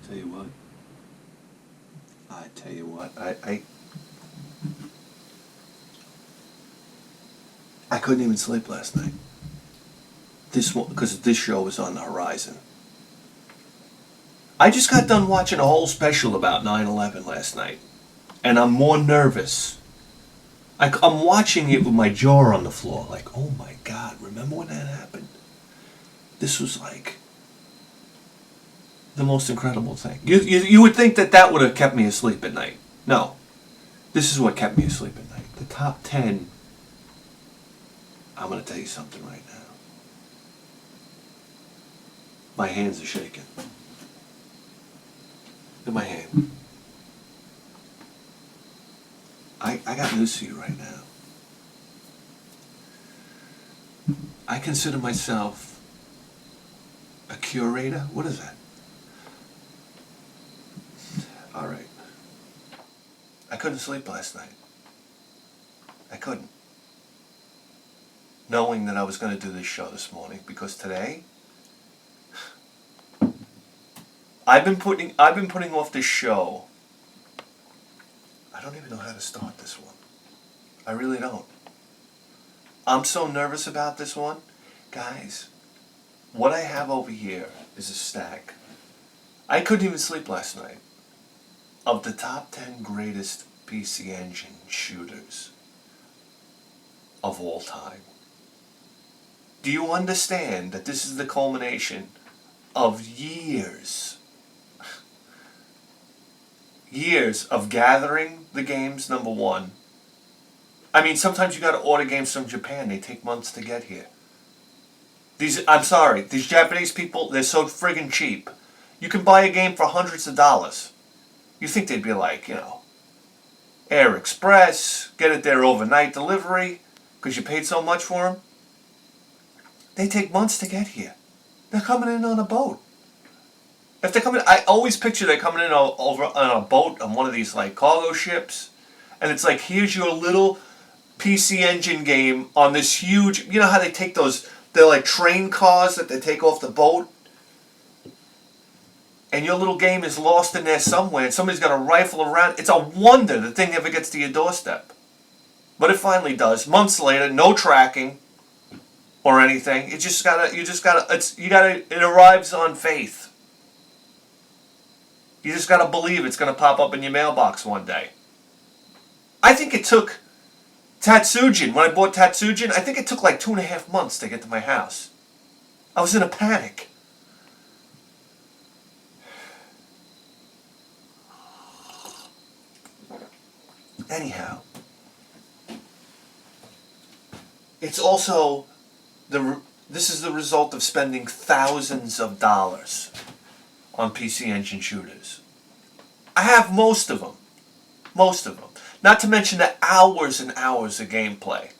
Tell you what. I tell you what. I couldn't even sleep last night. Because this show was on the horizon. I just got done watching a whole special about 9/11 last night, and I'm more nervous. I'm watching it with my jaw on the floor, like, oh my God, remember when that happened? This was like the most incredible thing. You would think that would have kept me asleep at night. No. This is what kept me asleep at night. The top 10. I'm going to tell you something right now. My hands are shaking. Look at my hand. I got news for you right now. I consider myself a curator. What is that? All right. I couldn't sleep last night. I couldn't. Knowing that I was going to do this show this morning, because today I've been putting off this show. I don't even know how to start this one. I really don't. I'm so nervous about this one. Guys, what I have over here is a stack. I couldn't even sleep last night. Of the top 10 greatest PC Engine shooters of all time. Do you understand that this is the culmination of years of gathering the games, number one? I mean, sometimes you got to order games from Japan. They take months to get here. I'm sorry, these Japanese people, they're so friggin' cheap. You can buy a game for hundreds of dollars. You think they'd be like, Air Express, get it there overnight delivery, because you paid so much for them? They take months to get here. They're coming in on a boat. If they're coming, I always picture they're coming in over on a boat on one of these like cargo ships, and it's like, here's your little PC Engine game on this huge. You know how they take those? They're like train cars that they take off the boat, and your little game is lost in there somewhere, and somebody's got to rifle around. It's a wonder the thing ever gets to your doorstep, but it finally does. Months later, no tracking or anything. It arrives on faith. You just gotta believe it's gonna pop up in your mailbox one day. I think it took Tatsujin, when I bought Tatsujin, I think it took like 2.5 months to get to my house. I was in a panic. Anyhow, it's also this is the result of spending thousands of dollars on PC Engine shooters. I have most of them. Most of them. Not to mention the hours and hours of gameplay.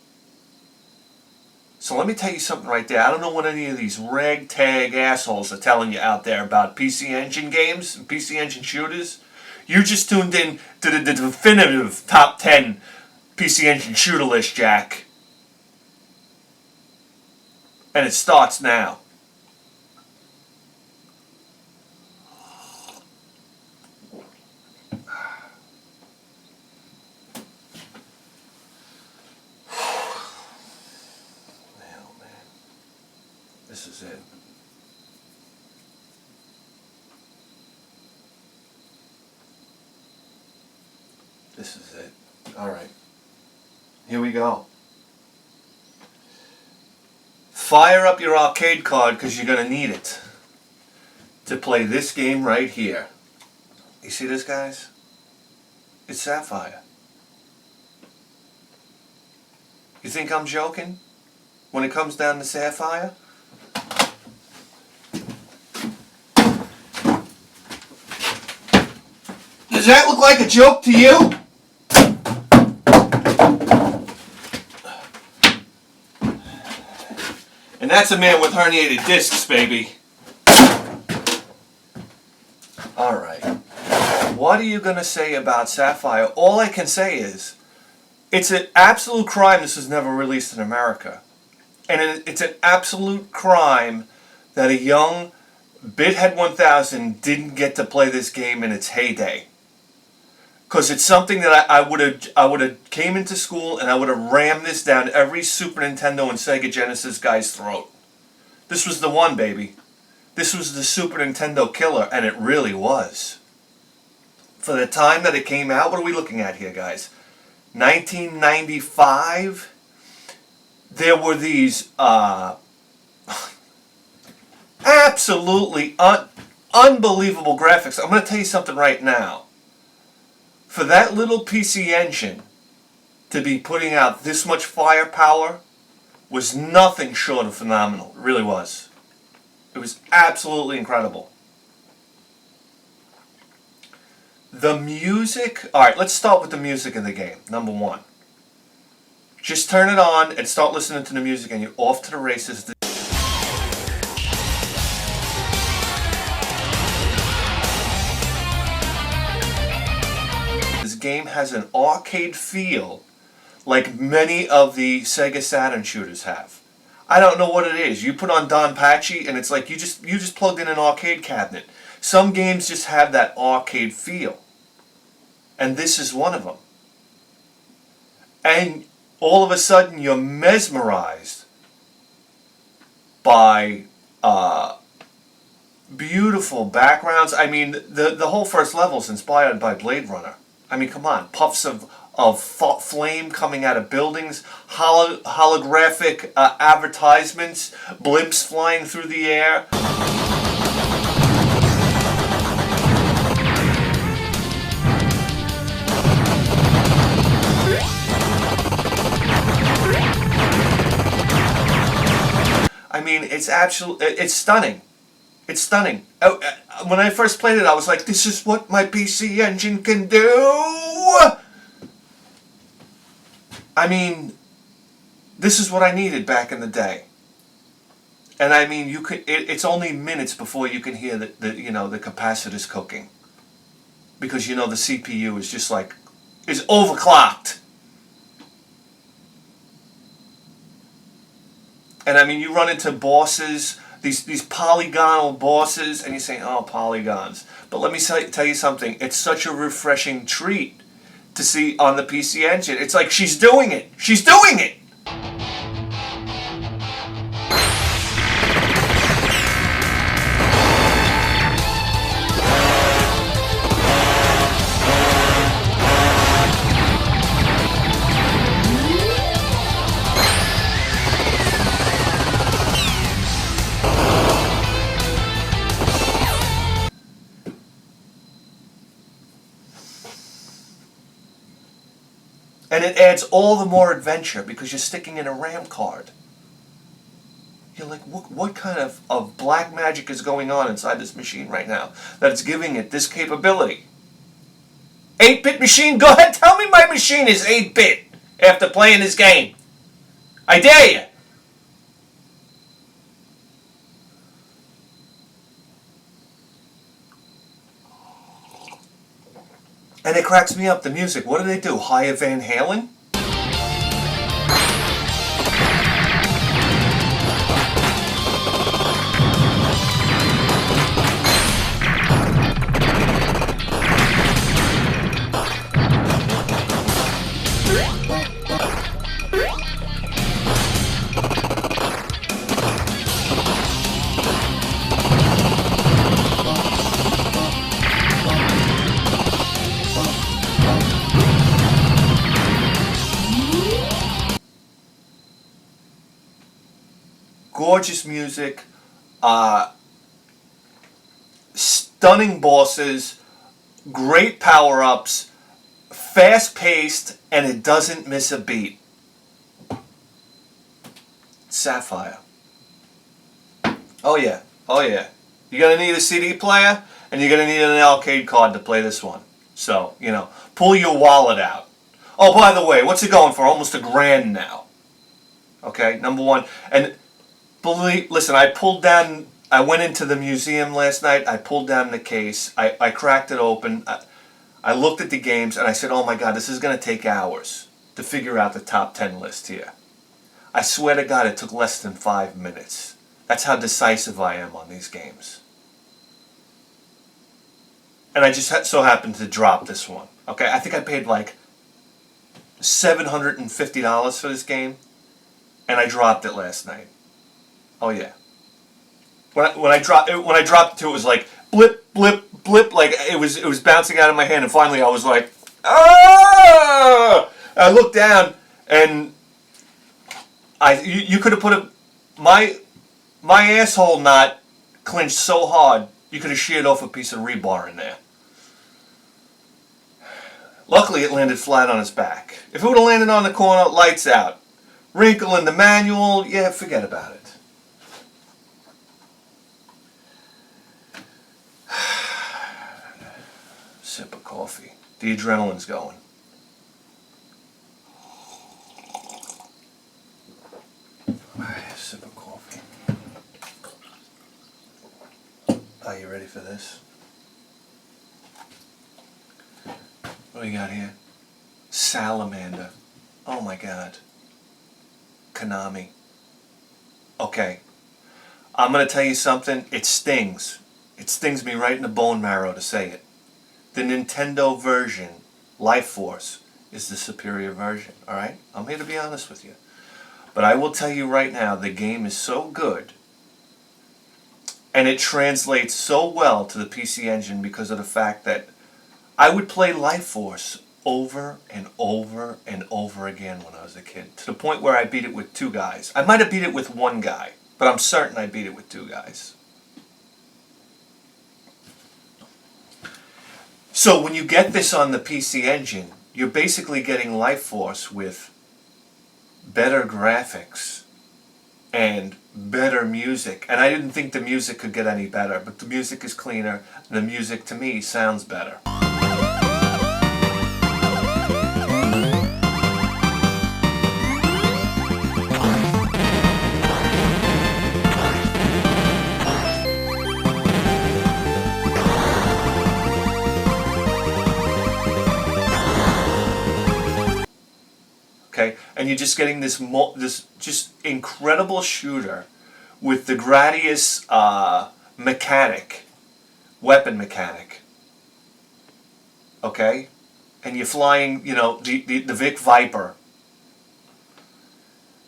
So let me tell you something right there. I don't know what any of these ragtag assholes are telling you out there about PC Engine games and PC Engine shooters. You just tuned in to the definitive top 10 PC Engine shooter list, Jack. And it starts now. This is it. This is it. All right. Here we go. Fire up your arcade card because you're going to need it to play this game right here. You see this, guys? It's Sapphire. You think I'm joking when it comes down to Sapphire? Does that look like a joke to you? And that's a man with herniated discs, baby. Alright. What are you going to say about Sapphire? All I can say is, it's an absolute crime this was never released in America. And it's an absolute crime that a young Bithead 1000 didn't get to play this game in its heyday. Because it's something that I would have came into school and I would have rammed this down every Super Nintendo and Sega Genesis guy's throat. This was the one, baby. This was the Super Nintendo killer, and it really was. For the time that it came out, what are we looking at here, guys? 1995. There were these absolutely unbelievable graphics. I'm going to tell you something right now. For that little PC Engine to be putting out this much firepower was nothing short of phenomenal. It really was. It was absolutely incredible. The music... Alright, let's start with the music of the game, number one. Just turn it on and start listening to the music and you're off to the races. This game has an arcade feel like many of the Sega Saturn shooters have. I don't know what it is. You put on Don Pachi and it's like you just plugged in an arcade cabinet. Some games just have that arcade feel. And this is one of them. And all of a sudden you're mesmerized by beautiful backgrounds. I mean, the whole first level is inspired by Blade Runner. I mean, come on. Puffs of flame coming out of buildings, holographic advertisements, blimps flying through the air. I mean, it's stunning. It's stunning. When I first played it, I was like, this is what my PC Engine can do! I mean, this is what I needed back in the day. And I mean, it's only minutes before you can hear the capacitors cooking. Because the CPU is just like, is overclocked. And I mean, you run into bosses, these polygonal bosses, and you're saying, oh, polygons. But let me tell you something. It's such a refreshing treat to see on the PC Engine. It's like, she's doing it. She's doing it! And it adds all the more adventure because you're sticking in a RAM card. You're like, what kind of black magic is going on inside this machine right now that it's giving it this capability? 8-bit machine? Go ahead, tell me my machine is 8-bit after playing this game. I dare you. And it cracks me up, the music. What do they do? Hire Van Halen? Gorgeous music, stunning bosses, great power-ups, fast-paced, and it doesn't miss a beat. Sapphire. Oh yeah, oh yeah. You're going to need a CD player, and you're going to need an arcade card to play this one. So, pull your wallet out. Oh, by the way, what's it going for? Almost $1,000 now. Okay, number one. And listen, I went into the museum last night, I pulled down the case, I cracked it open, I looked at the games, and I said, oh my God, this is going to take hours to figure out the top 10 list here. I swear to God, it took less than 5 minutes. That's how decisive I am on these games. and I just so happened to drop this one. Okay, I think I paid like $750 for this game, and I dropped it last night. Oh yeah. When I dropped it to it was like blip blip blip, like it was bouncing out of my hand, and finally I was like, ah! I looked down, and you could have put my asshole knot clinched so hard you could have sheared off a piece of rebar in there. Luckily, it landed flat on its back. If it would have landed on the corner, lights out. Wrinkle in the manual, yeah, forget about it. Sip of coffee. The adrenaline's going. Sip of coffee. Are you ready for this? What do we got here? Salamander. Oh my god. Konami. Okay. I'm going to tell you something. It stings. It stings me right in the bone marrow to say it. The Nintendo version, Life Force, is the superior version. Alright? I'm here to be honest with you. But I will tell you right now, the game is so good. And it translates so well to the PC Engine because of the fact that I would play Life Force over and over and over again when I was a kid. To the point where I beat it with 2 guys. I might have beat it with 1 guy, but I'm certain I beat it with 2 guys. So when you get this on the PC Engine, you're basically getting Life Force with better graphics and better music. And I didn't think the music could get any better, but the music is cleaner. The music to me sounds better. Okay, and you're just getting this just incredible shooter with the Gradius weapon mechanic. Okay, and you're flying, you know, the Vic Viper,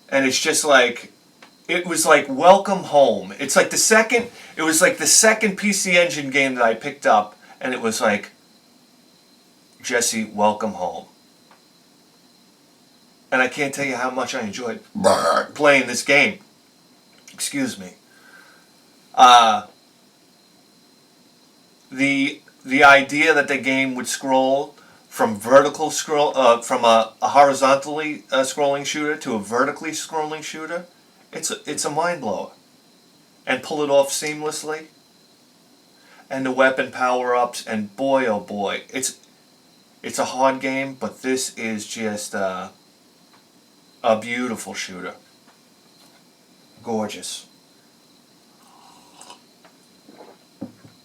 and it's just like, it was like welcome home. It's like it was like the second PC Engine game that I picked up, and it was like, Jesse, welcome home. And I can't tell you how much I enjoyed playing this game. Excuse me. The idea that the game would scroll from from a horizontally scrolling shooter to a vertically scrolling shooter, it's a mind blower. And pull it off seamlessly. And the weapon power ups, and boy oh boy, it's a hard game, but this is just a beautiful shooter. Gorgeous.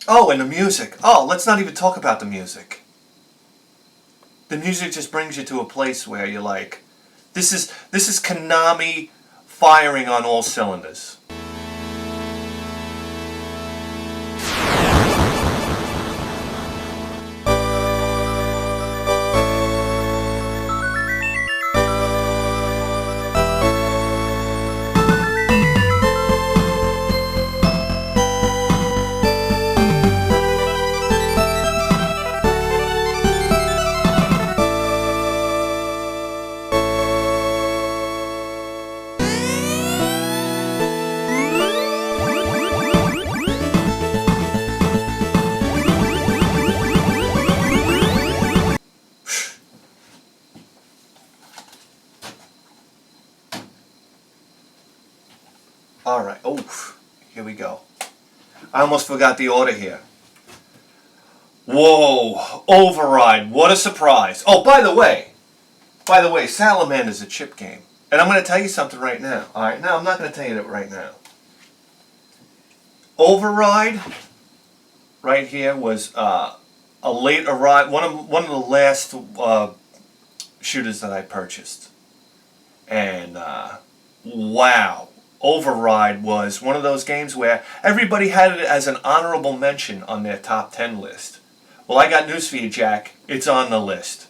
Oh, and the music. Oh, let's not even talk about the music. The music just brings you to a place where you're like, this is Konami firing on all cylinders. Alright, oh, here we go. I almost forgot the order here. Whoa, Override, what a surprise. Oh, by the way, Salamander's a chip game. And I'm going to tell you something right now. Alright, no, I'm not going to tell you that right now. Override, right here, was a late arrival, one of the last shooters that I purchased. And, wow. Override was one of those games where everybody had it as an honorable mention on their top 10 list. Well, I got news for you, Jack. It's on the list.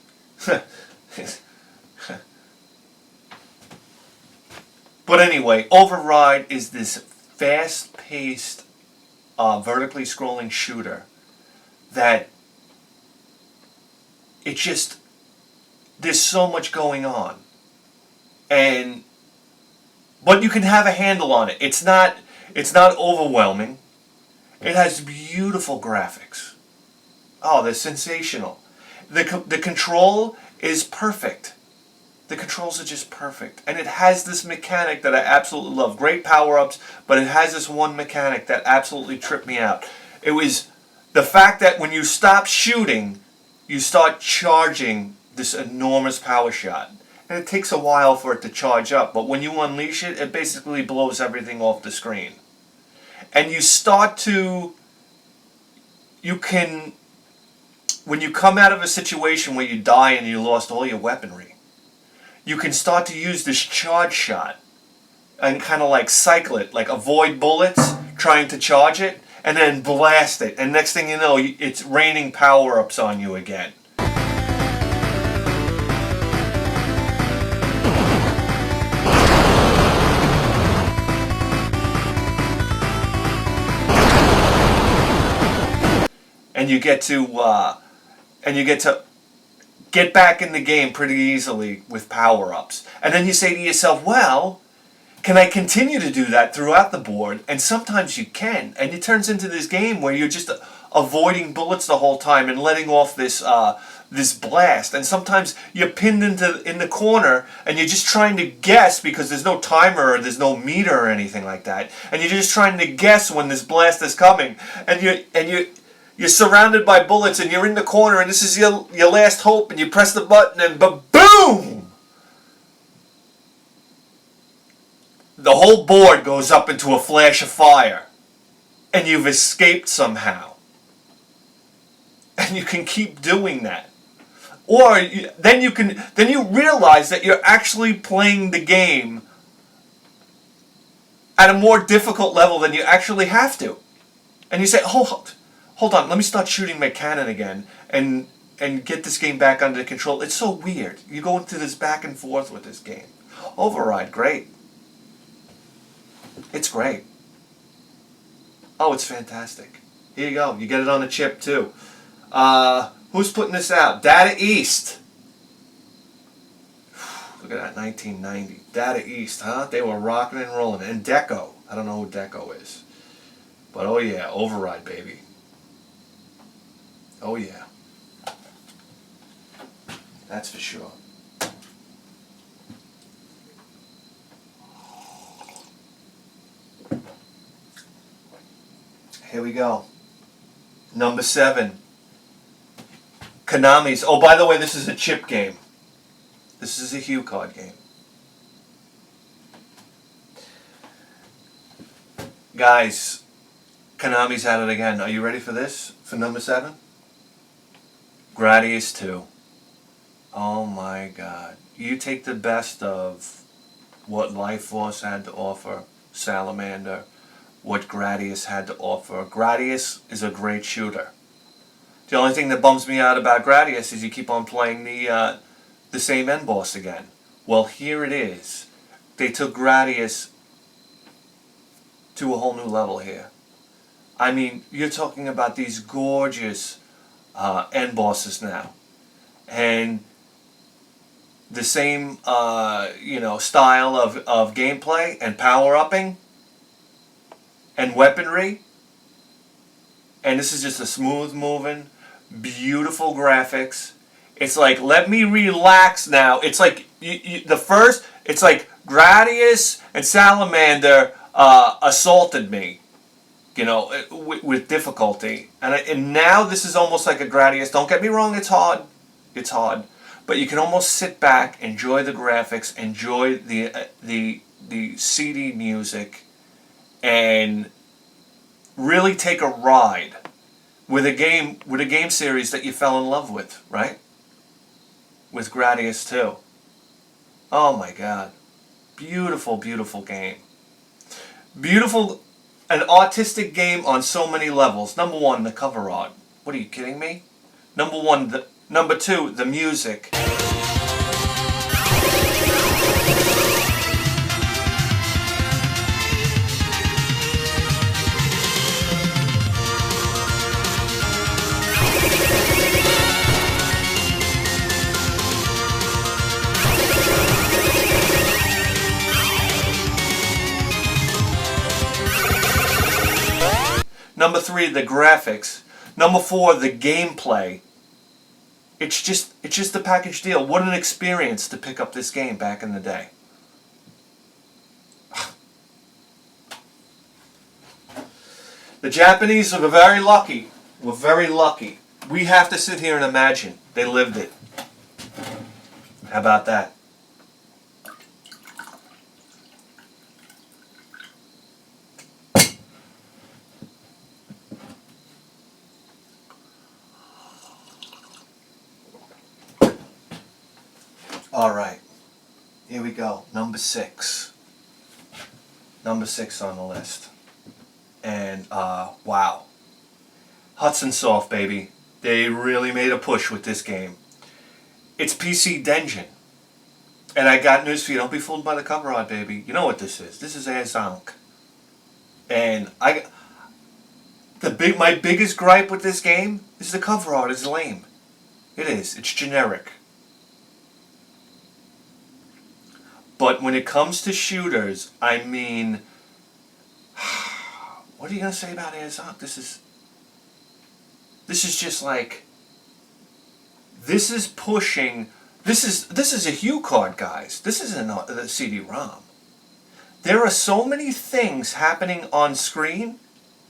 But anyway, Override is this fast-paced, vertically scrolling shooter that it just, there's so much going on. But you can have a handle on it. It's not overwhelming. It has beautiful graphics. Oh, they're sensational. The control is perfect. The controls are just perfect. And it has this mechanic that I absolutely love. Great power-ups, but it has this one mechanic that absolutely tripped me out. It was the fact that when you stop shooting, you start charging this enormous power shot. And it takes a while for it to charge up, but when you unleash it, it basically blows everything off the screen. And you start to, when you come out of a situation where you die and you lost all your weaponry, you can start to use this charge shot and kind of like cycle it, like avoid bullets, trying to charge it, and then blast it. And next thing you know, it's raining power-ups on you again. And you get to get back in the game pretty easily with power-ups. And then you say to yourself, well, can I continue to do that throughout the board? And sometimes you can. And it turns into this game where you're just avoiding bullets the whole time and letting off this blast. And sometimes you're pinned in the corner and you're just trying to guess because there's no timer or there's no meter or anything like that. And you're just trying to guess when this blast is coming. And you're surrounded by bullets and you're in the corner and this is your last hope and you press the button and boom! The whole board goes up into a flash of fire and you've escaped somehow. And you can keep doing that. Or then you realize that you're actually playing the game at a more difficult level than you actually have to. And you say, hold on, let me start shooting my cannon again and get this game back under control. It's so weird. You go into this back and forth with this game. Override, great. It's great. Oh, it's fantastic. Here you go. You get it on a chip too. Who's putting this out? Data East. Look at that, 1990. Data East, huh? They were rocking and rolling. And Deco. I don't know who Deco is. But oh yeah, Override, baby. Oh yeah. That's for sure. Here we go. Number 7. Konami's. Oh, by the way, this is a chip game. This is a Hue card game. Guys, Konami's at it again. Are you ready for this? For number 7? Gradius 2. Oh my God. You take the best of what Life Force had to offer, Salamander, what Gradius had to offer. Gradius is a great shooter. The only thing that bums me out about Gradius is you keep on playing the same end boss again. Well, here it is. They took Gradius to a whole new level here. I mean, you're talking about these gorgeous end bosses now, and the same style of gameplay and power-upping and weaponry. And this is just a smooth moving, beautiful graphics. It's like, let me relax now. It's like it's like Gradius and Salamander assaulted me, with difficulty. And now this is almost like a Gradius. Don't get me wrong, it's hard. It's hard. But you can almost sit back, enjoy the graphics, enjoy the CD music, and really take a ride with a game series that you fell in love with, right? With Gradius 2. Oh my God. Beautiful, beautiful game. Beautiful, an artistic game on so many levels. Number 1, the cover art. What are you kidding me? Number one. Number two, the music. Number three, the graphics. Number four, the gameplay. It's just the package deal. What an experience to pick up this game back in the day. The Japanese were very lucky. We're very lucky. We have to sit here and imagine they lived it. How about that? All right, here we go. Number 6. Number 6 on the list. And, wow. Hudson Soft, baby. They really made a push with this game. It's PC Denjin. And I got news for you. Don't be fooled by the cover art, baby. You know what this is. This is Hedgehog. And my biggest gripe with this game is the cover art is lame. It is. It's generic. But when it comes to shooters, I mean, what are you going to say about Hedgehog? This is just like, this is pushing, this is a hue card, guys. This isn't a CD-ROM. There are so many things happening on screen,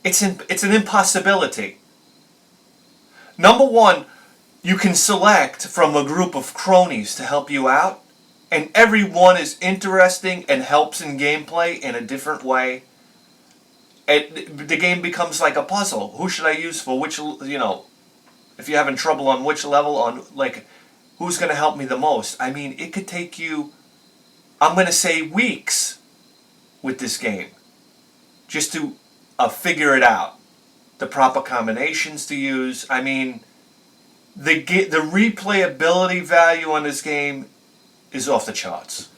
it's an impossibility. Number one, you can select from a group of cronies to help you out. And everyone is interesting and helps in gameplay in a different way. The game becomes like a puzzle. Who should I use for which, if you're having trouble on which level, on like, who's going to help me the most? I mean, it could take you, I'm going to say weeks with this game. Just to figure it out. The proper combinations to use. I mean, the replayability value on this game is off the charts.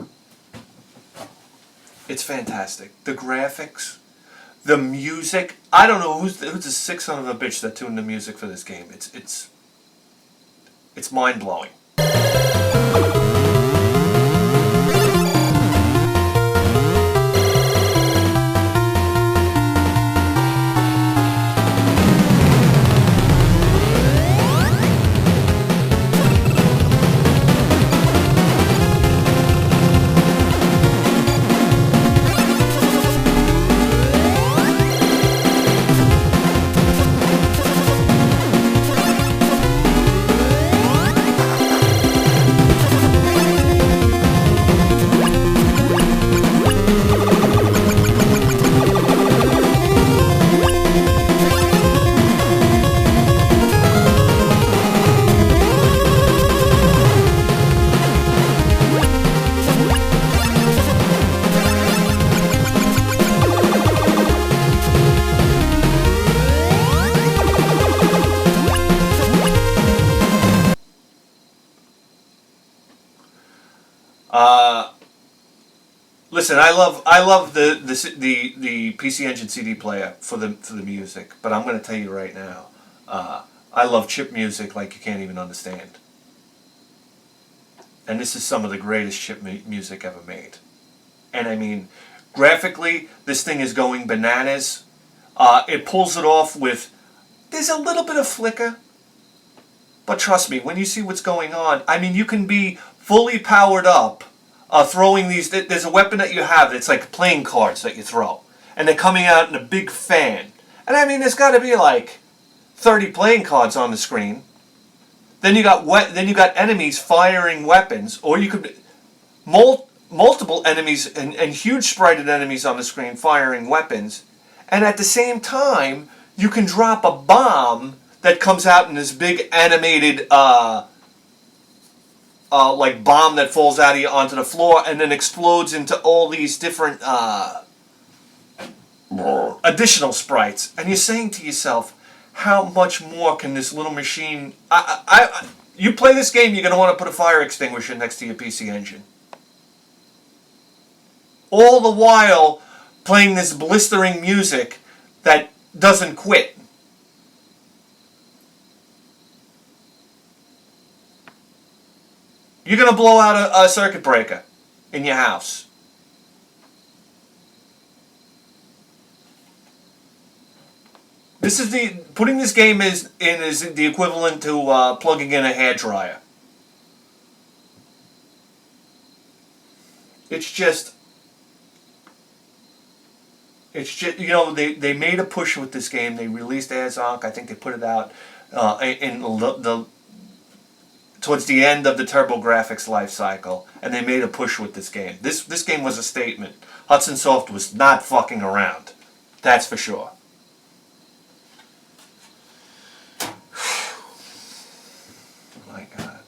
It's fantastic. The graphics, the music. I don't know who's the sick son of a bitch that tuned the music for this game. It's mind blowing. Listen, I love the PC Engine CD player for the music, but I'm going to tell you right now, I love chip music like you can't even understand. And this is some of the greatest chip music ever made. And I mean, graphically, this thing is going bananas. It pulls it off with, there's a little bit of flicker, but trust me, when you see what's going on, I mean, you can be fully powered up, throwing these, there's a weapon that you have that's like playing cards that you throw, and they're coming out in a big fan. And I mean, there's got to be like 30 playing cards on the screen. Then you got enemies firing weapons, or you could multiple enemies and huge sprited enemies on the screen firing weapons, and at the same time you can drop a bomb that comes out in this big animated like bomb that falls out of you onto the floor and then explodes into all these different additional sprites. And you're saying to yourself, how much more can this little machine... you play this game, you're going to want to put a fire extinguisher next to your PC Engine. All the while playing this blistering music that doesn't quit. You're going to blow out a circuit breaker in your house. This is putting this game is the equivalent to plugging in a hairdryer. It's just, you know, they made a push with this game. They released Hedgehog. I think they put it out towards the end of the TurboGrafx life cycle, and they made a push with this game. This game was a statement. Hudson Soft was not fucking around. That's for sure. My God.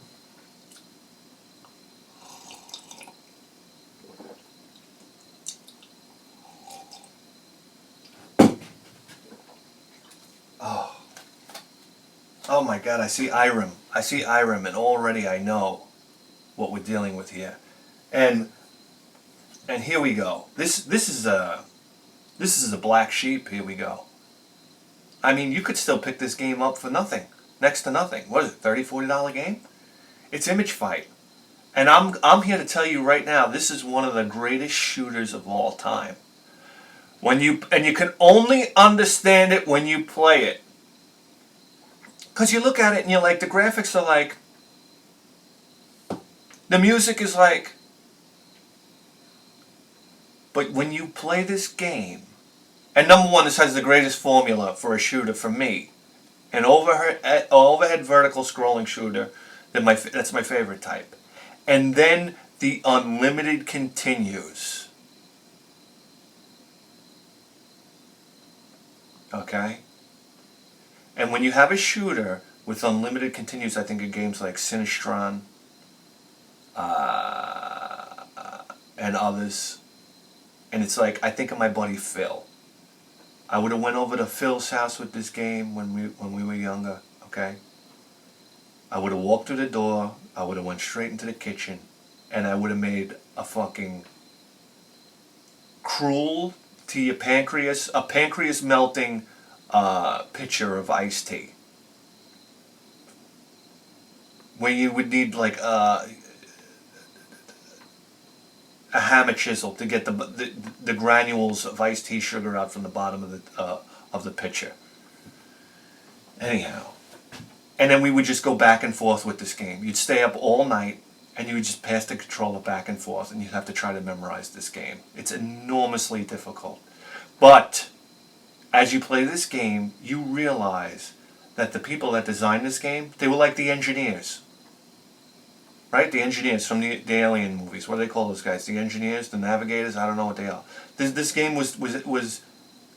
Oh my God, I see Irem. I see Irem, and already I know what we're dealing with here. And here we go. This is a black sheep. Here we go. I mean, you could still pick this game up for nothing. Next to nothing. What is it, $30, $40 game? It's Image Fight. And I'm here to tell you right now, this is one of the greatest shooters of all time. And you can only understand it when you play it. Because you look at it and you're like, the graphics are like, the music is like, but when you play this game, and number one, this has the greatest formula for a shooter for me. An overhead vertical scrolling shooter, that's my favorite type. And then the unlimited continues. Okay? And when you have a shooter with unlimited continues, I think of games like Sinistron and others. And it's like, I think of my buddy Phil. I would have went over to Phil's house with this game when we were younger, okay? I would have walked through the door, I would have went straight into the kitchen, and I would have made a fucking cruel to your pancreas, a pancreas melting pitcher of iced tea. Where you would need like a hammer chisel to get the granules of iced tea sugar out from the bottom of the pitcher. Anyhow, and then we would just go back and forth with this game. You'd stay up all night, and you would just pass the controller back and forth, and you'd have to try to memorize this game. It's enormously difficult, but as you play this game, you realize that the people that designed this game, they were like the engineers. Right? The engineers from the Alien movies. What do they call those guys? The engineers? The navigators? I don't know what they are. This game was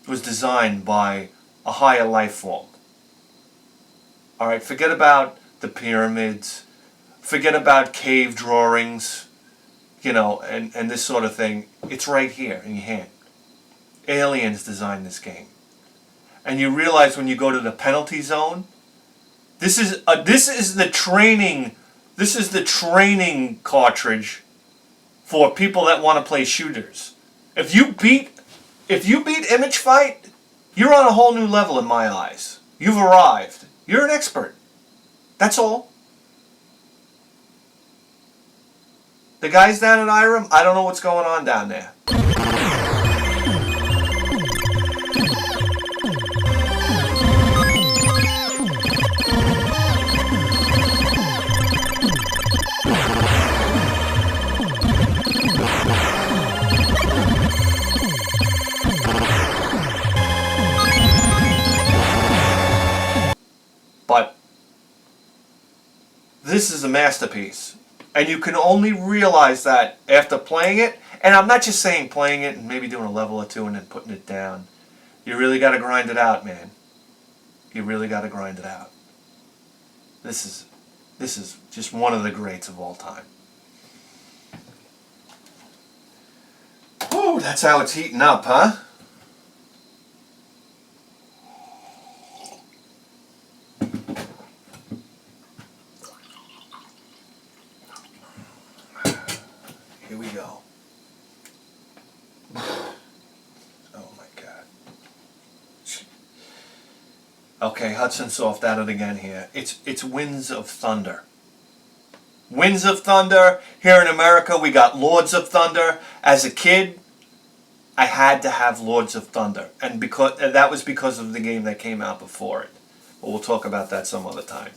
designed by a higher life form. Alright, forget about the pyramids. Forget about cave drawings. You know, and this sort of thing. It's right here in your hand. Aliens designed this game. And you realize when you go to the penalty zone, this is the training cartridge for people that want to play shooters. If you beat Image Fight, you're on a whole new level in my eyes. You've arrived. You're an expert. That's all. The guys down at Irem, I don't know what's going on down there. But this is a masterpiece. And you can only realize that after playing it. And I'm not just saying playing it and maybe doing a level or two and then putting it down. You really got to grind it out, man. You really got to grind it out. This is just one of the greats of all time. Whew, that's how it's heating up, huh? Okay, Hudson Soft at it again here. It's Winds of Thunder. Winds of Thunder. Here in America, we got Lords of Thunder. As a kid, I had to have Lords of Thunder, and that was because of the game that came out before it. But we'll talk about that some other time.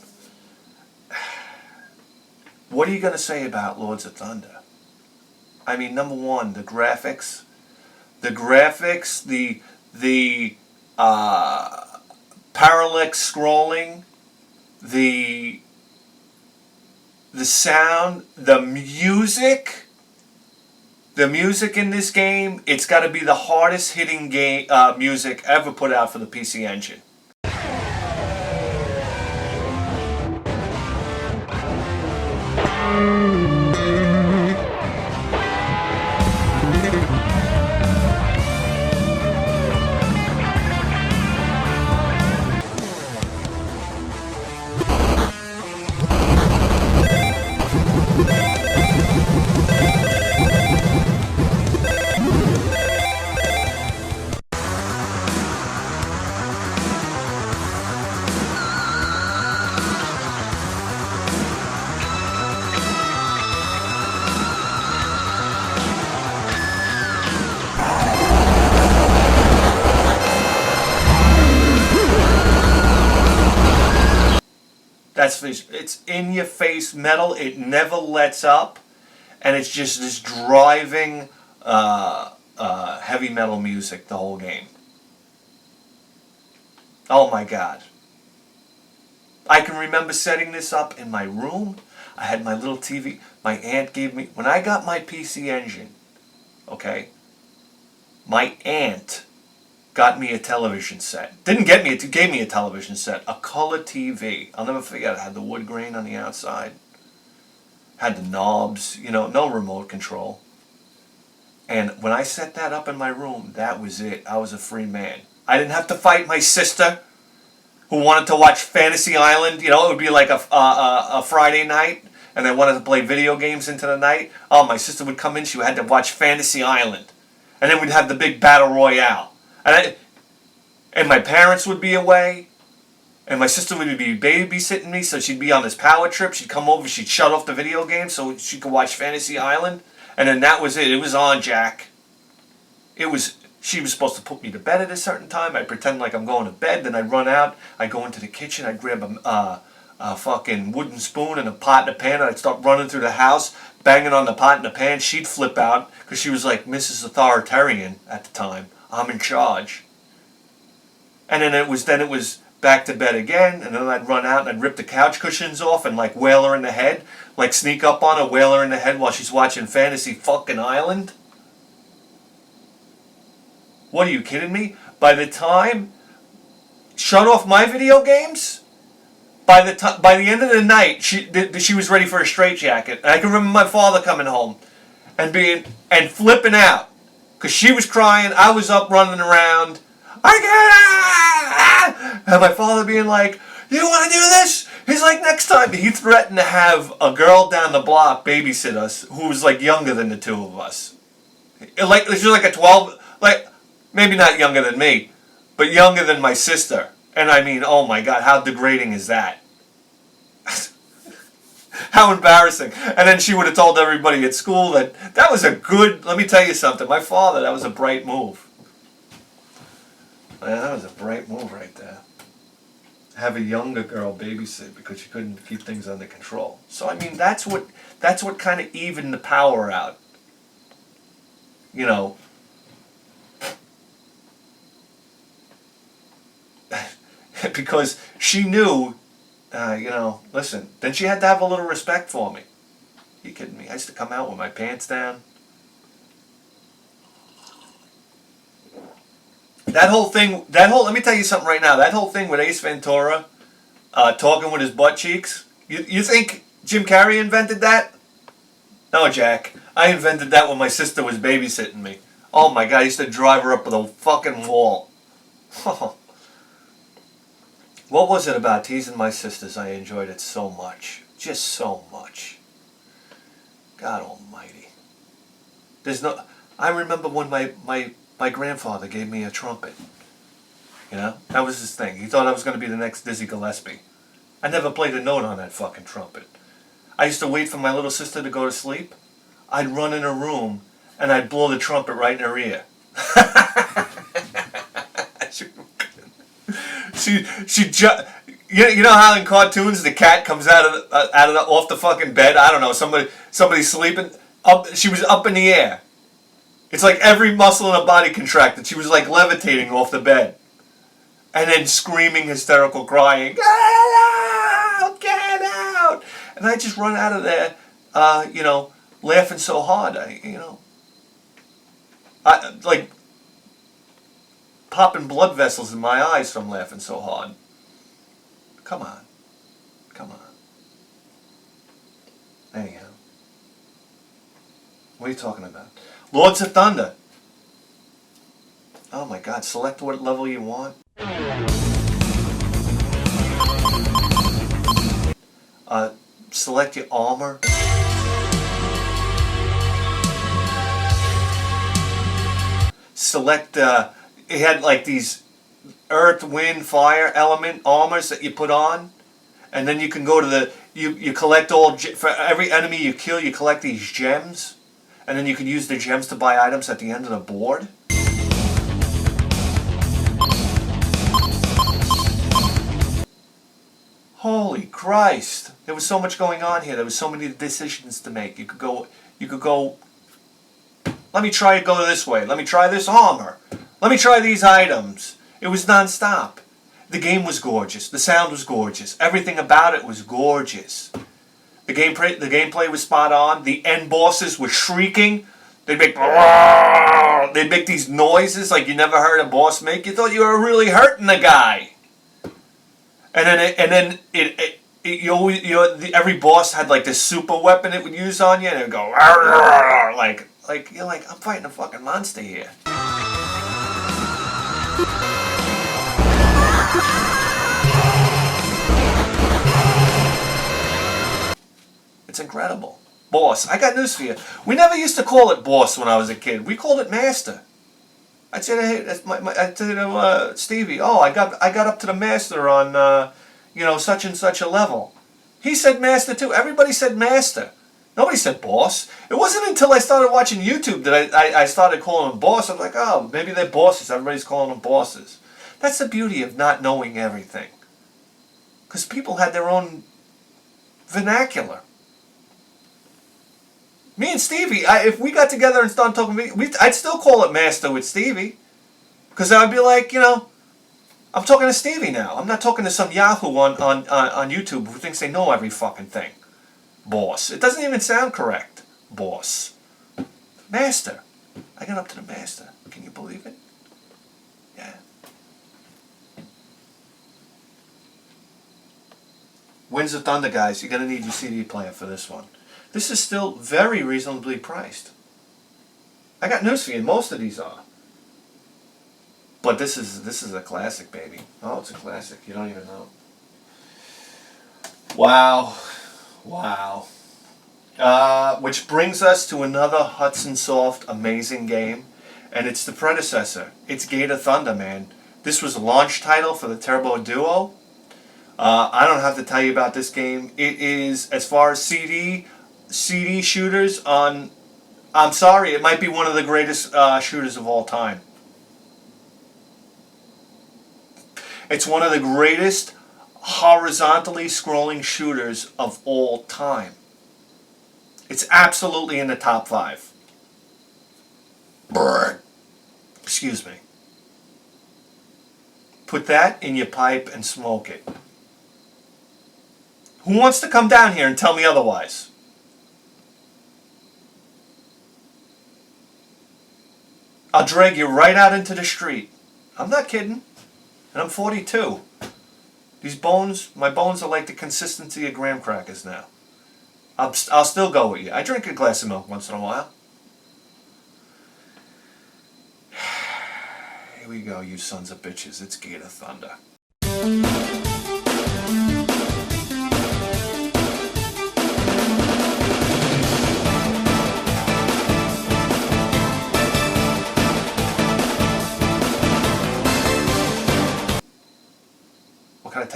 What are you going to say about Lords of Thunder? I mean, number one, the graphics, the parallax scrolling, the sound, the music in this game. It's got to be the hardest hitting game music ever put out for the PC Engine. It's in your face metal. It never lets up, and it's just this driving heavy metal music the whole game. Oh my God! I can remember setting this up in my room. I had my little TV. My aunt gave me when I got my PC Engine. Okay, my aunt got me a television set. Didn't get me it, gave me a television set. A color TV. I'll never forget. It had the wood grain on the outside. Had the knobs, no remote control. And when I set that up in my room, that was it. I was a free man. I didn't have to fight my sister, who wanted to watch Fantasy Island. It would be like a Friday night, and I wanted to play video games into the night. Oh, my sister would come in. She had to watch Fantasy Island. And then we'd have the big battle royale. And my parents would be away, and my sister would be babysitting me, so she'd be on this power trip. She'd come over, she'd shut off the video game so she could watch Fantasy Island, and then that was it. It was on, Jack. She was supposed to put me to bed at a certain time. I'd pretend like I'm going to bed, then I'd run out, I'd go into the kitchen, I'd grab a fucking wooden spoon and a pot and a pan, and I'd start running through the house, banging on the pot and the pan. She'd flip out, because she was like Mrs. Authoritarian at the time. I'm in charge. And then it was back to bed again, and then I'd run out and I'd rip the couch cushions off and like whale her in the head, like sneak up on her, whale her in the head while she's watching Fantasy fucking Island. What, are you kidding me? By the time, shut off my video games, by the end of the night, she was ready for a straitjacket. And I can remember my father coming home and flipping out, because she was crying, I was up running around. And my father being like, you want to do this? He's like, next time. He threatened to have a girl down the block babysit us who was like younger than the two of us. Like, she was like a 12, like, maybe not younger than me, but younger than my sister. And I mean, oh my God, how degrading is that? How embarrassing. And then she would have told everybody at school that was a good, let me tell you something, my father, that was a bright move. Man, that was a bright move right there. Have a younger girl babysit because she couldn't keep things under control. So I mean, that's what kind of evened the power out. Because she knew, listen. Then she had to have a little respect for me. You kidding me? I used to come out with my pants down. Let me tell you something right now. That whole thing with Ace Ventura talking with his butt cheeks, you think Jim Carrey invented that? No, Jack. I invented that when my sister was babysitting me. Oh my God, I used to drive her up with a fucking wall. What was it about teasing my sisters? I enjoyed it so much. Just so much. God almighty. I remember when my grandfather gave me a trumpet. You know? That was his thing. He thought I was going to be the next Dizzy Gillespie. I never played a note on that fucking trumpet. I used to wait for my little sister to go to sleep. I'd run in her room and I'd blow the trumpet right in her ear. You know how in cartoons the cat comes off the fucking bed? I don't know, somebody's sleeping. She was up in the air. It's like every muscle in her body contracted. She was like levitating off the bed. And then screaming, hysterical, crying, "Get out! Get out!" And I just run out of there, laughing so hard. I like popping blood vessels in my eyes from laughing so hard. Come on. Anyhow. What are you talking about? Lords of Thunder. Oh my God, select what level you want. Select your armor. Select, it had like these earth, wind, fire element armors that you put on. And then you can go to you collect for every enemy you kill, you collect these gems. And then you can use the gems to buy items at the end of the board. Holy Christ. There was so much going on here. There was so many decisions to make. You could go, let me try to go this way. Let me try this armor. Let me try these items. It was non-stop. The game was gorgeous. The sound was gorgeous. Everything about it was gorgeous. The gameplay was spot on. The end bosses were shrieking. They'd make these noises like you never heard a boss make. You thought you were really hurting the guy. And then every boss had like this super weapon it would use on you, and it would go like you're like, I'm fighting a fucking monster here. It's incredible. Boss. I got news for you. We never used to call it boss when I was a kid. We called it master. I'd say, hey, that's I'd say to Stevie, oh, I got up to the master on, such and such a level. He said master too. Everybody said master. Nobody said boss. It wasn't until I started watching YouTube that I started calling them boss. I was like, oh, maybe they're bosses. Everybody's calling them bosses. That's the beauty of not knowing everything. Because people had their own vernacular. Me and Stevie, if we got together and started talking, I'd still call it master with Stevie. Because I'd be like, I'm talking to Stevie now. I'm not talking to some Yahoo on YouTube who thinks they know every fucking thing. Boss. It doesn't even sound correct. Boss. Master. I got up to the master. Can you believe it? Yeah. Winds of Thunder, guys. You're going to need your CD player for this one. This is still very reasonably priced. I got news for you. Most of these are. But this is a classic, baby. Oh, it's a classic. You don't even know. Wow. Wow. Which brings us to another Hudson Soft amazing game. And it's the predecessor. It's Gator Thunder, man. This was a launch title for the Turbo Duo. I don't have to tell you about this game. It is, as far as CD shooters on... I'm sorry, it might be one of the greatest shooters of all time. It's one of the greatest horizontally scrolling shooters of all time. It's absolutely in the top 5. Excuse me. Put that in your pipe and smoke it. Who wants to come down here and tell me otherwise? I'll drag you right out into the street. I'm not kidding. And I'm 42. These bones, my bones are like the consistency of graham crackers now. I'll still go with you. I drink a glass of milk once in a while. Here we go, you sons of bitches. It's Gator Thunder.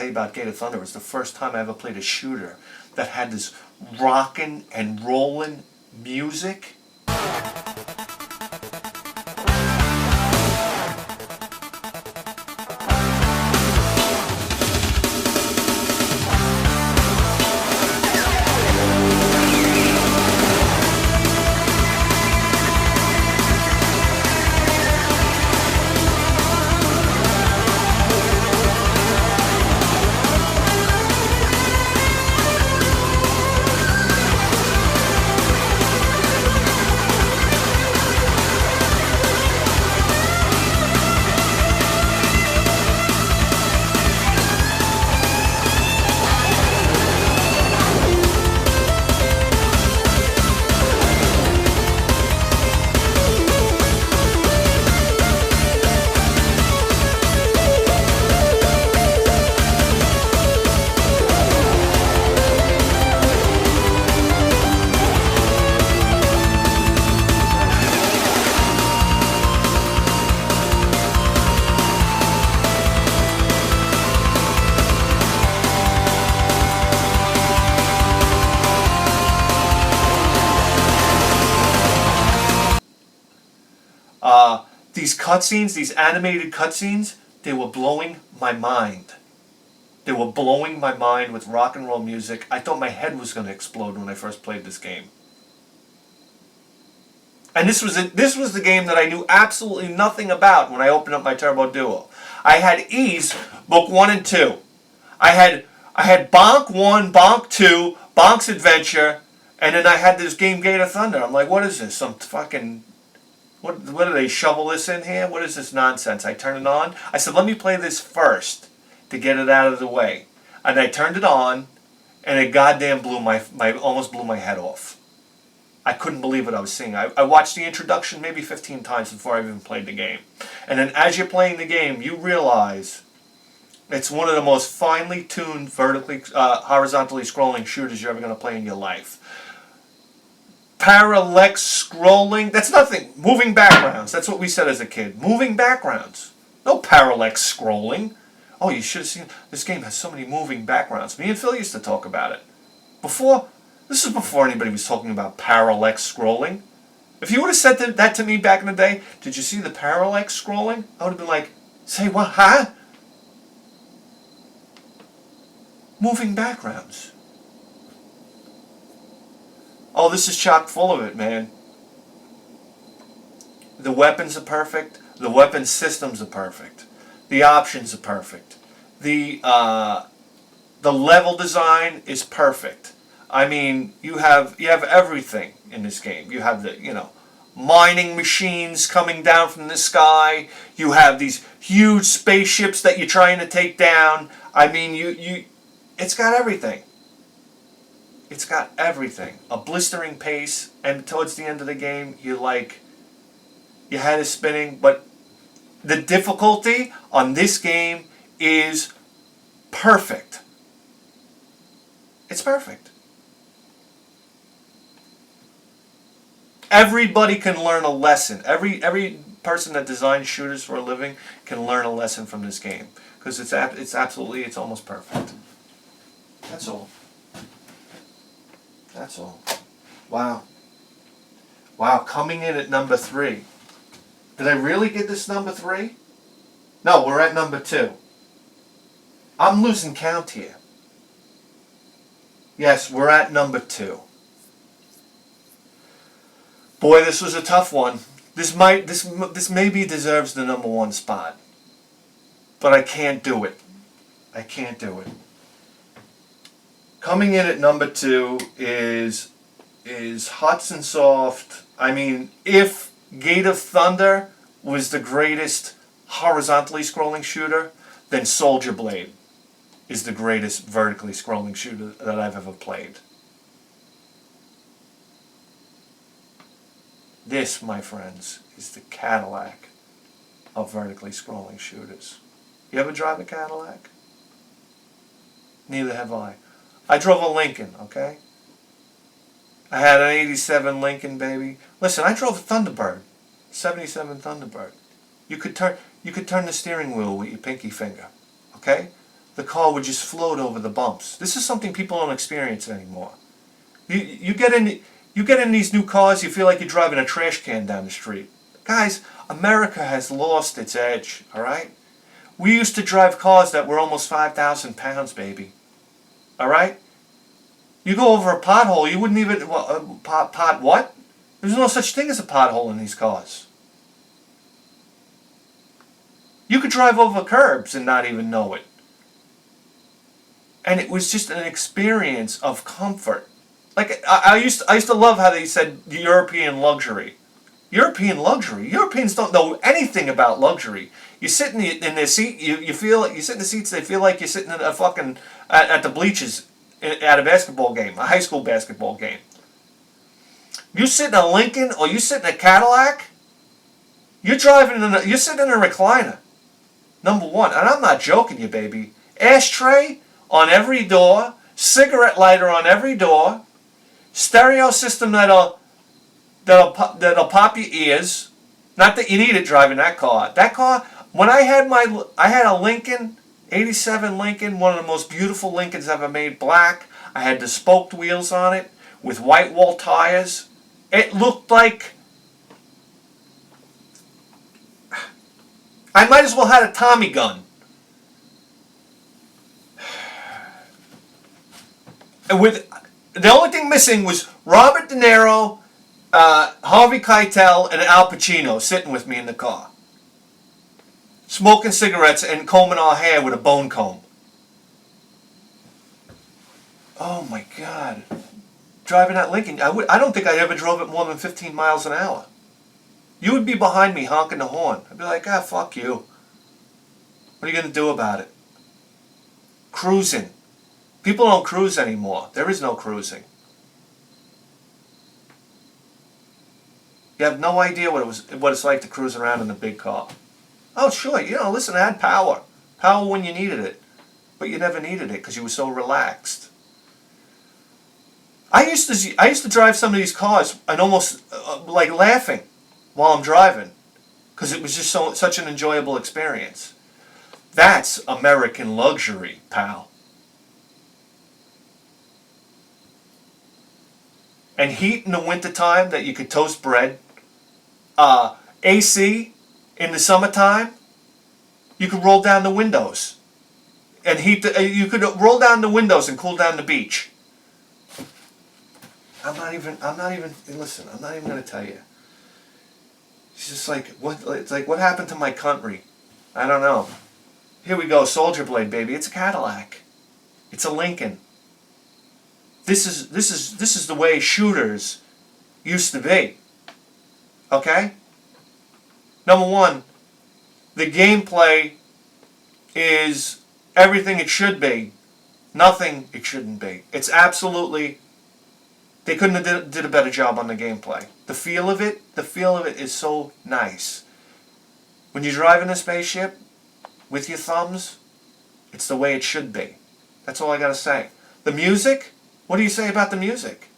say about Gator Thunder was the first time I ever played a shooter that had this rockin' and rollin' music. These cutscenes, these animated cutscenes, they were blowing my mind. They were blowing my mind with rock and roll music. I thought my head was going to explode when I first played this game. And this was the game that I knew absolutely nothing about when I opened up my Turbo Duo. I had Ys, Book 1 and 2. I had Bonk 1, Bonk 2, Bonk's Adventure, and then I had this game Gator Thunder. I'm like, what is this? Some fucking... What do they shovel this in here? What is this nonsense? I turn it on. I said, let me play this first to get it out of the way. And I turned it on, and it goddamn almost blew my head off. I couldn't believe what I was seeing. I watched the introduction maybe 15 times before I even played the game. And then as you're playing the game, you realize it's one of the most finely tuned, horizontally scrolling shooters you're ever going to play in your life. Parallax scrolling, that's nothing. Moving backgrounds, that's what we said as a kid. Moving backgrounds. No parallax scrolling. Oh, you should have seen, this game has so many moving backgrounds. Me and Phil used to talk about it. This is before anybody was talking about parallax scrolling. If you would have said that to me back in the day, did you see the parallax scrolling? I would have been like, say what, huh? Moving backgrounds. Oh, this is chock full of it, man. The weapons are perfect. The weapon systems are perfect. The options are perfect. The level design is perfect. I mean, you have everything in this game. You have the, mining machines coming down from the sky. You have these huge spaceships that you're trying to take down. I mean, it's got everything. It's got everything. A blistering pace, and towards the end of the game, your head is spinning, but the difficulty on this game is perfect. It's perfect. Everybody can learn a lesson. Every person that designs shooters for a living can learn a lesson from this game, because it's almost perfect. That's all. That's all. Wow. Wow, coming in at number 3. Did I really get this number 3? No, we're at number 2. I'm losing count here. Yes, we're at number 2. Boy, this was a tough one. This maybe deserves the number 1 spot. But I can't do it. I can't do it. Coming in at number 2 is Hudson Soft. I mean, if Gator Thunder was the greatest horizontally scrolling shooter, then Soldier Blade is the greatest vertically scrolling shooter that I've ever played. This, my friends, is the Cadillac of vertically scrolling shooters. You ever drive a Cadillac? Neither have I. I drove a Lincoln, okay? I had an 87 Lincoln, baby. Listen, I drove a Thunderbird, 77 Thunderbird. You could turn the steering wheel with your pinky finger, okay? the car would just float over the bumps. This is something people don't experience anymore. You get in these new cars, you feel like you're driving a trash can down the street. Guys, America has lost its edge, all right? We used to drive cars that were almost 5,000 pounds, baby. All right? You go over a pothole, you wouldn't even... pot what? There's no such thing as a pothole in these cars. You could drive over curbs and not even know it. And it was just an experience of comfort. Like, I used to love how they said European luxury. European luxury? Europeans don't know anything about luxury. You sit in their seat, you sit in the seats, they feel like you're sitting in a fucking... at the bleachers at a basketball game, a high school basketball game. You sit in a Lincoln or you sit in a Cadillac, you're sitting in a recliner. Number one, and I'm not joking you, baby. Ashtray on every door, cigarette lighter on every door, stereo system that'll pop your ears. Not that you need it driving that car. That car, when I had a Lincoln, 87 Lincoln, one of the most beautiful Lincolns ever made, black. I had the spoked wheels on it with white wall tires. It looked like I might as well had a Tommy gun. And the only thing missing was Robert De Niro, Harvey Keitel, and Al Pacino sitting with me in the car, smoking cigarettes and combing our hair with a bone comb. Oh my God. Driving that Lincoln, I don't think I ever drove it more than 15 miles an hour. You would be behind me honking the horn. I'd be like, fuck you. What are you going to do about it? Cruising. People don't cruise anymore. There is no cruising. You have no idea what it's like to cruise around in a big car. Oh, sure, listen, it had power. Power when you needed it. But you never needed it because you were so relaxed. I used to drive some of these cars and almost like laughing while I'm driving because it was just such an enjoyable experience. That's American luxury, pal. And heat in the wintertime that you could toast bread. AC in the summertime, you could roll down the windows and you could roll down the windows and cool down the beach. I'm not even going to tell you. It's just like, what happened to my country? I don't know. Here we go, Soldier Blade, baby. It's a Cadillac. It's a Lincoln. This is the way shooters used to be. Okay? Number one, the gameplay is everything it should be. Nothing it shouldn't be. It's absolutely... They couldn't have did a better job on the gameplay. The feel of it is so nice. When you're driving a spaceship with your thumbs, it's the way it should be. That's all I gotta say. The music? What do you say about the music?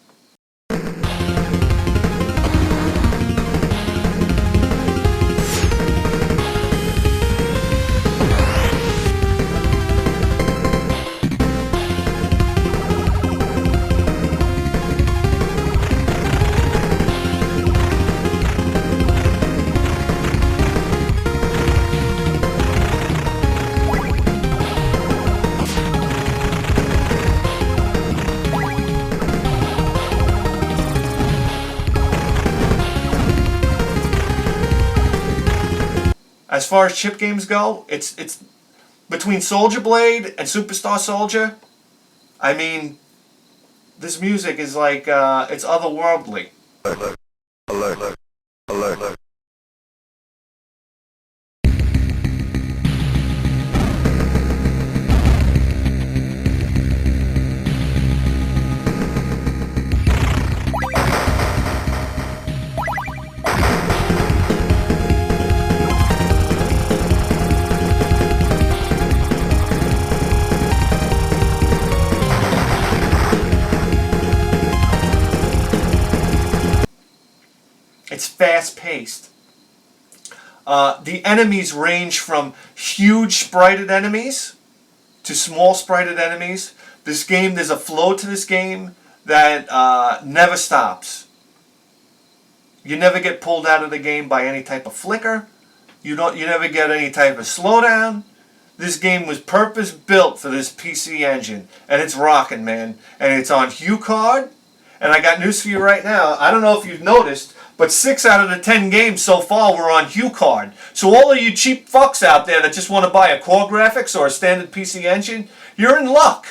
As far as chip games go, it's between Soldier Blade and Superstar Soldier. I mean, this music is like it's otherworldly. Alert, alert, alert, alert. It's fast-paced. The enemies range from huge sprited enemies to small sprited enemies. This game, there's a flow to this game that never stops. You never get pulled out of the game by any type of flicker. You never get any type of slowdown. This game was purpose built for this PC engine, and it's rocking, man. And it's on HuCard. And I got news for you right now. I don't know if you've noticed, but 6 out of the 10 games so far were on HuCard. So all of you cheap fucks out there that just want to buy a core graphics or a standard PC engine, you're in luck.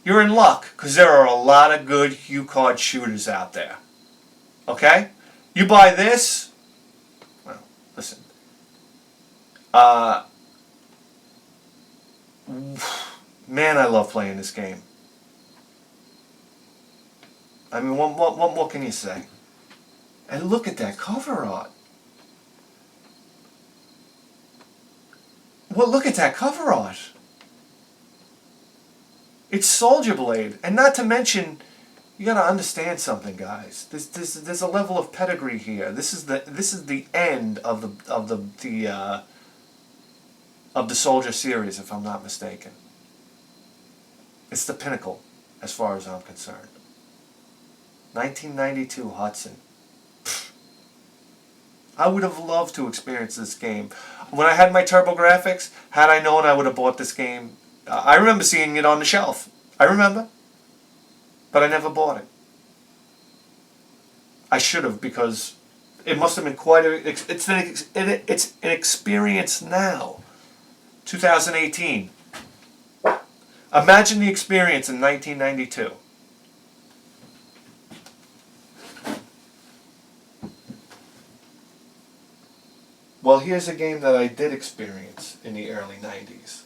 You're in luck, because there are a lot of good HuCard shooters out there. Okay? You buy this, well, listen. Man, I love playing this game. I mean, what more can you say? And look at that cover art. Well, look at that cover art. It's Soldier Blade, and not to mention, you got to understand something, guys. There's a level of pedigree here. This is the end of the Soldier series, if I'm not mistaken. It's the pinnacle, as far as I'm concerned. 1992 Hudson. I would have loved to experience this game. When I had my TurboGrafx, had I known, I would have bought this game. I remember seeing it on the shelf. I remember. But I never bought it. I should have, because it must have been quite a... It's an experience now. 2018. Imagine the experience in 1992. Well, here's a game that I did experience in the early 90s.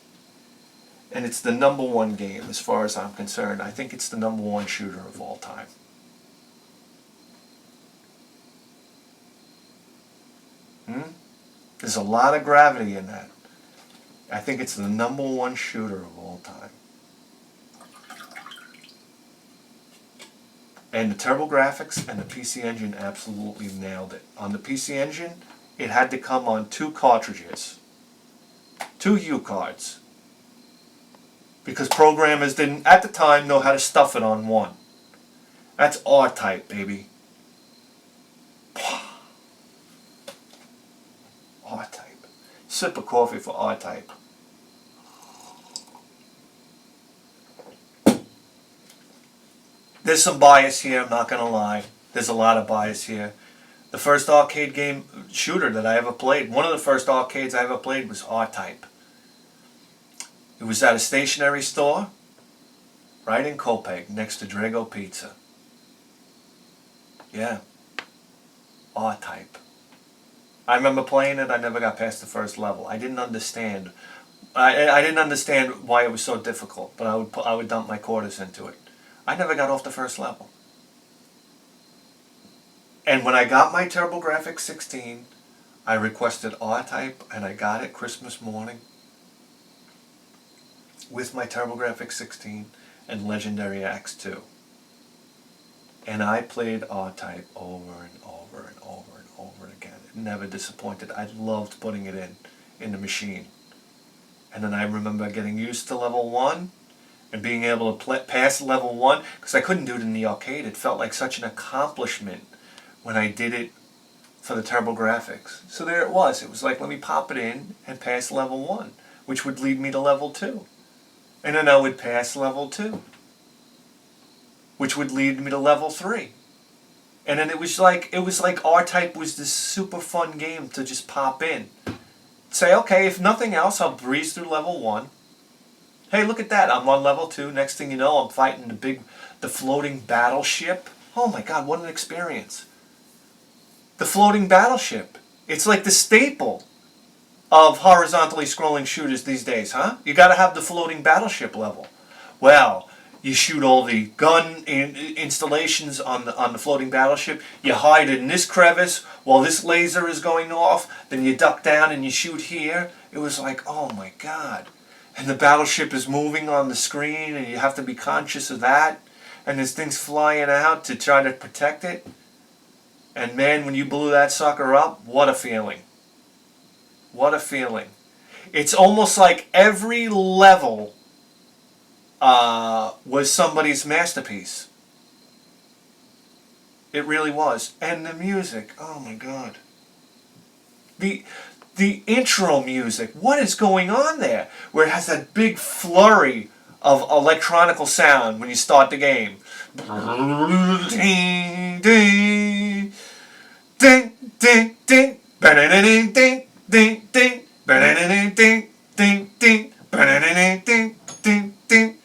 And it's the #1 game as far as I'm concerned. I think it's the #1 shooter of all time. There's a lot of gravity in that. I think it's the #1 shooter of all time. And the TurboGrafx and the PC Engine absolutely nailed it. On the PC Engine, it had to come on 2 cartridges. 2 HuCards. Because programmers didn't, at the time, know how to stuff it on 1. That's R-Type, baby. R-Type. Sip of coffee for R-Type. There's some bias here, I'm not going to lie. There's a lot of bias here. The first arcade game shooter that I ever played, one of the first arcades I ever played was R-Type. It was at a stationery store, right in Copiague, next to Drago Pizza. Yeah. R-Type. I remember playing it, I never got past the first level. I didn't understand. I didn't understand why it was so difficult, but I would dump my quarters into it. I never got off the first level. And when I got my TurboGrafx 16, I requested R-Type, and I got it Christmas morning with my TurboGrafx 16 and Legendary Axe 2. And I played R-Type over and over and over and over again. It never disappointed. I loved putting it in the machine. And then I remember getting used to level 1 and being able to pass level 1, because I couldn't do it in the arcade. It felt like such an accomplishment when I did it for the TurboGrafx. So there it was. It was like, let me pop it in and pass level 1, which would lead me to level 2. And then I would pass level 2, which would lead me to level 3. And then it was like R-Type was this super fun game to just pop in. Say, okay, if nothing else, I'll breeze through level 1. Hey, look at that, I'm on level 2. Next thing you know, I'm fighting the floating battleship. Oh my God, what an experience. The floating battleship. It's like the staple of horizontally scrolling shooters these days, huh? You gotta have the floating battleship level. Well, you shoot all the gun installations on the floating battleship. You hide in this crevice while this laser is going off. Then you duck down and you shoot here. It was like, oh my God. And the battleship is moving on the screen and you have to be conscious of that. And there's things flying out to try to protect it. And man, when you blew that sucker up, what a feeling. What a feeling. It's almost like every level was somebody's masterpiece. It really was. And the music, oh my God. The intro music, what is going on there? Where it has that big flurry of electronical sound when you start the game. Ding, ding, ding, ding, ding, ding, ding, ding, ding, ding, ding, ding, ding, ding, ding, ding.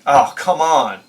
Oh, come on.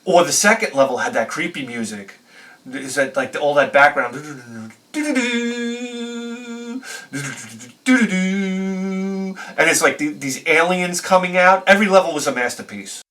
Or the second level had that creepy music. Is that like all that background? And it's like these aliens coming out. Every level was a masterpiece.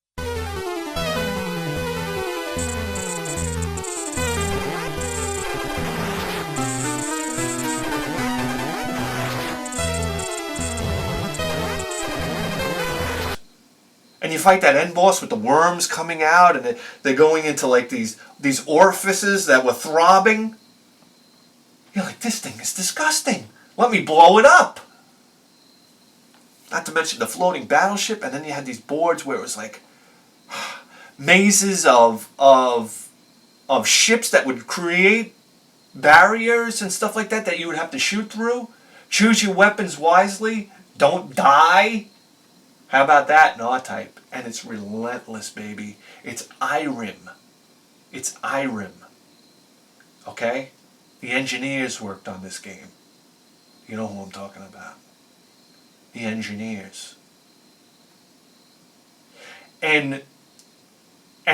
And you fight that end boss with the worms coming out, and they're going into like these orifices that were throbbing. You're like, this thing is disgusting. Let me blow it up. Not to mention the floating battleship, and then you had these boards where it was like mazes of ships that would create barriers and stuff like that you would have to shoot through. Choose your weapons wisely. Don't die. How about that in R-Type? And it's relentless, baby. It's IRIM. It's IRIM. Okay? The engineers worked on this game. You know who I'm talking about. The engineers. And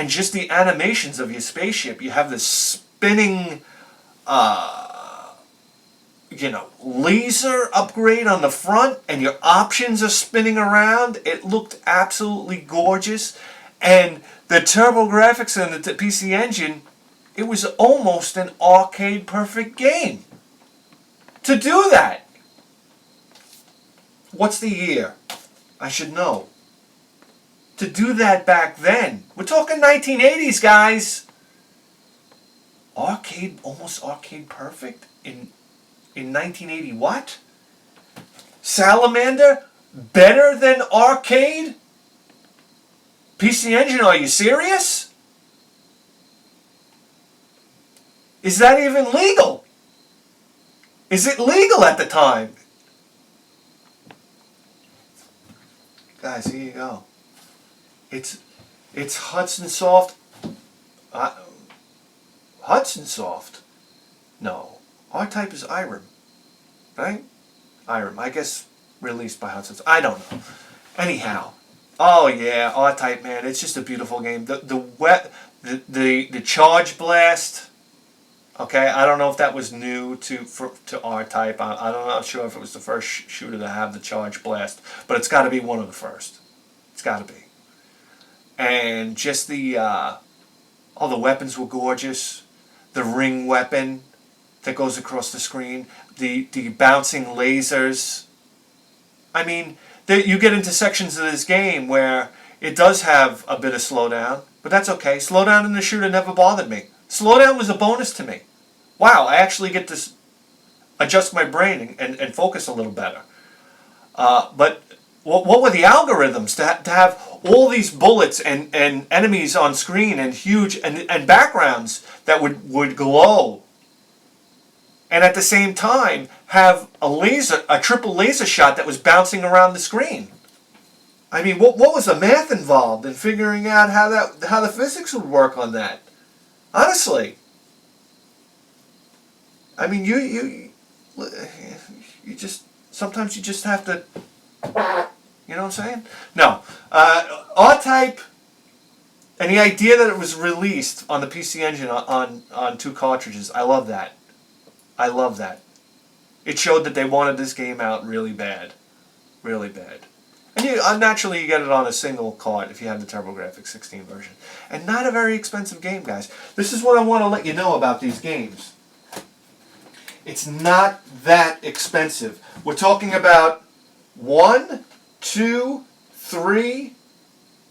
just the animations of your spaceship. You have this spinning laser upgrade on the front, and your options are spinning around. It looked absolutely gorgeous. And the TurboGrafx and the PC Engine, it was almost an arcade perfect game. To do that. What's the year? I should know. To do that back then. We're talking 1980s, guys. Almost arcade perfect in 1980 what? Salamander? Better than arcade? PC Engine, are you serious? Is that even legal? Is it legal at the time? Guys, here you go. It's Hudson Soft. Hudson Soft? No. R-Type is IRIM, right? IRIM, I guess released by Hudson. I don't know. Anyhow, oh yeah, R-Type, man, it's just a beautiful game. The Charge Blast. Okay, I don't know if that was new to R-Type. I'm not sure if it was the first shooter to have the Charge Blast, but it's got to be one of the first. It's got to be. And just all the weapons were gorgeous. The ring weapon that goes across the screen, the bouncing lasers. I mean, you get into sections of this game where it does have a bit of slowdown, but that's okay. Slowdown in the shooter never bothered me. Slowdown was a bonus to me. Wow, I actually get to adjust my brain and focus a little better. But what were the algorithms to have all these bullets and enemies on screen and huge and backgrounds that would glow? And at the same time, have a triple laser shot that was bouncing around the screen. I mean, what was the math involved in figuring out how the physics would work on that? Honestly, I mean, you just sometimes you just have to, you know what I'm saying? No, R-Type. And the idea that it was released on the PC Engine on 2 cartridges, I love that. I love that. It showed that they wanted this game out really bad. Really bad. And naturally you get it on a single card if you have the TurboGrafx 16 version. And not a very expensive game, guys. This is what I want to let you know about these games. It's not that expensive. We're talking about 1, 2, 3,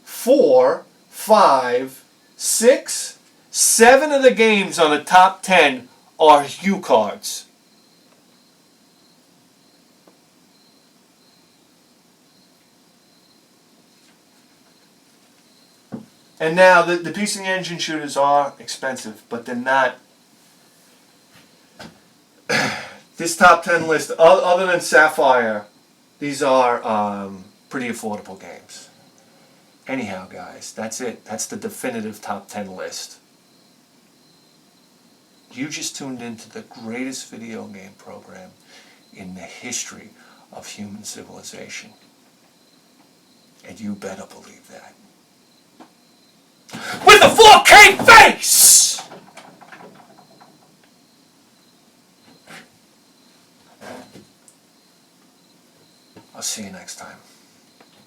4, 5, 6, 7 of the games on the top 10 are Hue cards. And now the PC Engine shooters are expensive, but they're not. This top 10 list, other than Sapphire, these are pretty affordable games. Anyhow, guys, that's it. That's the definitive top 10 list. You just tuned into the greatest video game program in the history of human civilization. And you better believe that. With a 4K face! I'll see you next time.